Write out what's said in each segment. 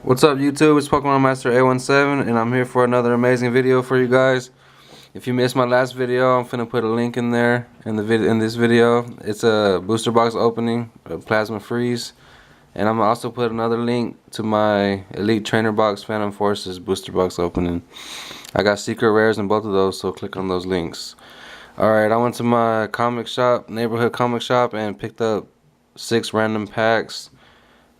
What's up YouTube, it's Pokemon Master A17 and I'm here for another amazing video for you guys. If you missed my last video, I'm finna put a link in there in this video. It's a booster box opening, a Plasma Freeze. And I'm gonna also put another link to my Elite Trainer Box Phantom Forces booster box opening. I got secret rares in both of those, so click on those links. Alright, I went to my comic shop, neighborhood comic shop, and picked up 6 random packs.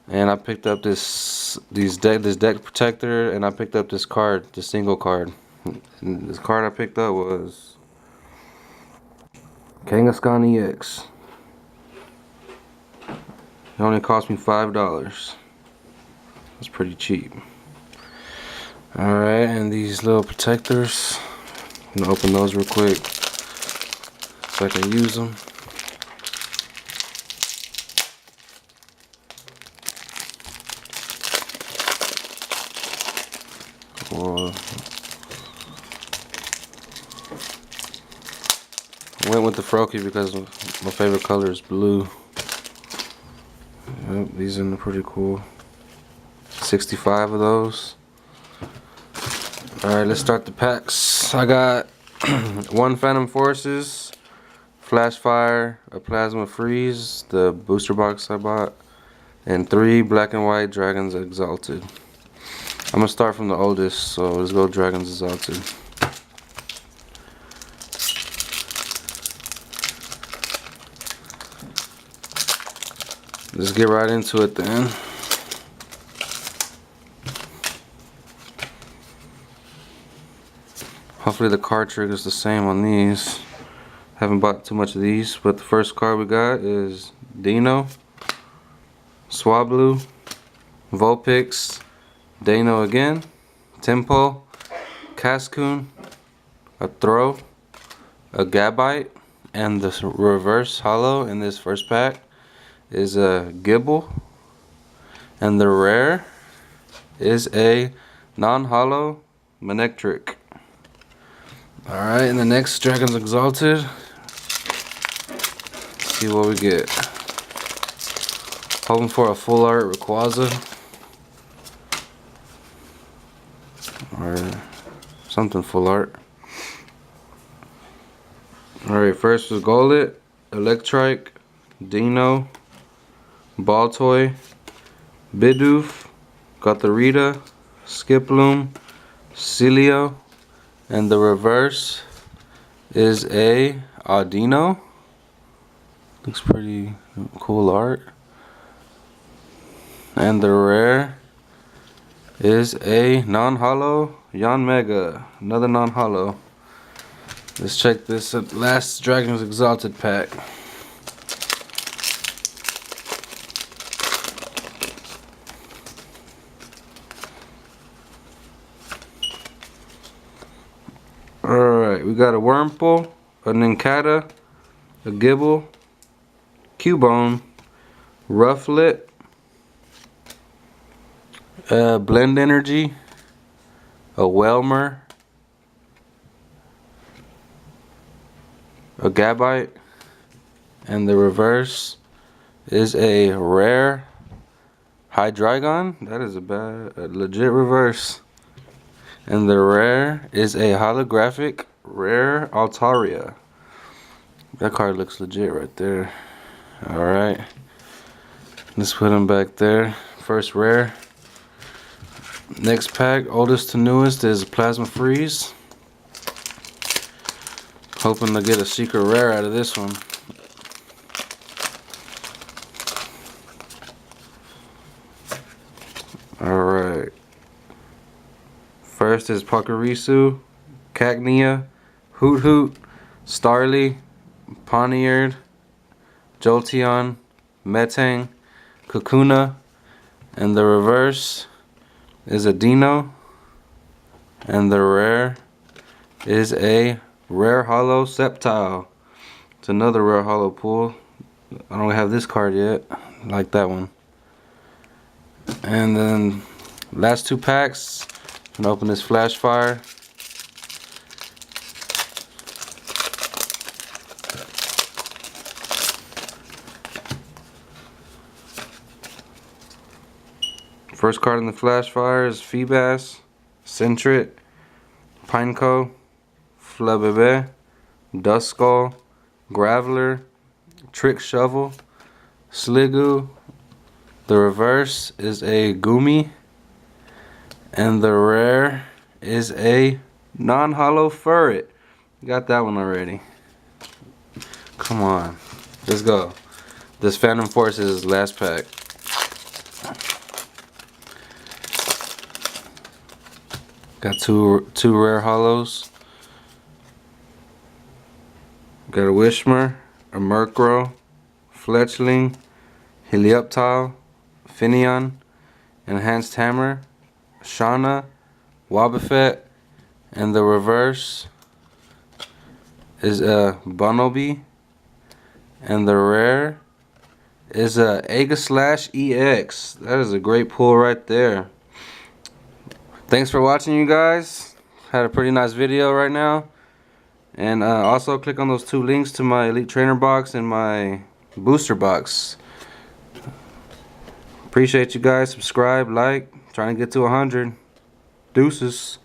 And I picked up this deck protector, and I picked up this card, the single card. And this card I picked up was Kangaskhan EX. It only cost me $5. That's pretty cheap. Alright, and these little protectors, I'm gonna open those real quick so I can use them. I went with the Froakie because my favorite color is blue. Yep, these are pretty cool. 65 of those. Alright, let's start the packs. I got 1 Phantom Forces, Flash Fire, a Plasma Freeze, the booster box I bought, and 3 Black and White Dragons Exalted. I'm gonna start from the oldest, so let's go Dragons Exalted. Let's get right into it then. Hopefully the card trick is the same on these. Haven't bought too much of these, but the first card we got is Dino, Swablu, Vulpix, Dano again, Tempo, Cascoon, a Throw, a Gabite, and the reverse holo in this first pack is a Gibble, and the rare is a non-holo Manectric. Alright, and the next Dragons Exalted. Let's see what we get. Hoping for a full art Rayquaza or something full art. Alright, first was Golett, Electrike, Dino, Baltoy, Bidoof, Gothorita, Skiploom, Celio, and the reverse is a Audino. Looks pretty cool art. And the rare is a non-holo Yanmega, another non-holo. Let's check this last Dragons Exalted pack. Alright, we got a Wurmple, a Nincada, a Gibble, Cubone, Rufflet, Blend Energy, a Welmer, a Gabite, and the reverse is a rare Hydreigon. That is a legit reverse. And the rare is a holographic rare Altaria. That card looks legit right there. Alright. Let's put them back there. First rare. Next pack, oldest to newest, is Plasma Freeze. Hoping to get a secret rare out of this one. Alright. First is Pachirisu, Cagnia, Hoot, Starly, Poniard, Jolteon, Metang, Kakuna, and the reverse is a Dino, and the rare is a rare holo Sceptile. It's another rare holo pull. I don't have this card yet. I like that one. And then last 2 packs. I'm gonna open this Flash Fire. First card in the flash fire is Feebas, Centrit, Pineco, Flabébé, Duskull, Graveler, Trick Shovel, Sliggoo. The reverse is a Goomy, and the rare is a non-hollow Furret. Got that one already. Come on, let's go. This Phantom Force is last pack. Got two rare hollows. Got a Wishmer, a Murkrow, Fletchling, Helioptile, Finneon, Enhanced Hammer, Shauna, Wobbuffet, and the reverse is a Bunnelby, and the rare is a Aegislash EX. That is a great pull right there. Thanks for watching, you guys. Had a pretty nice video right now. And also click on those two links to my Elite Trainer box and my booster box. Appreciate you guys. Subscribe, like. Trying to get to 100. Deuces.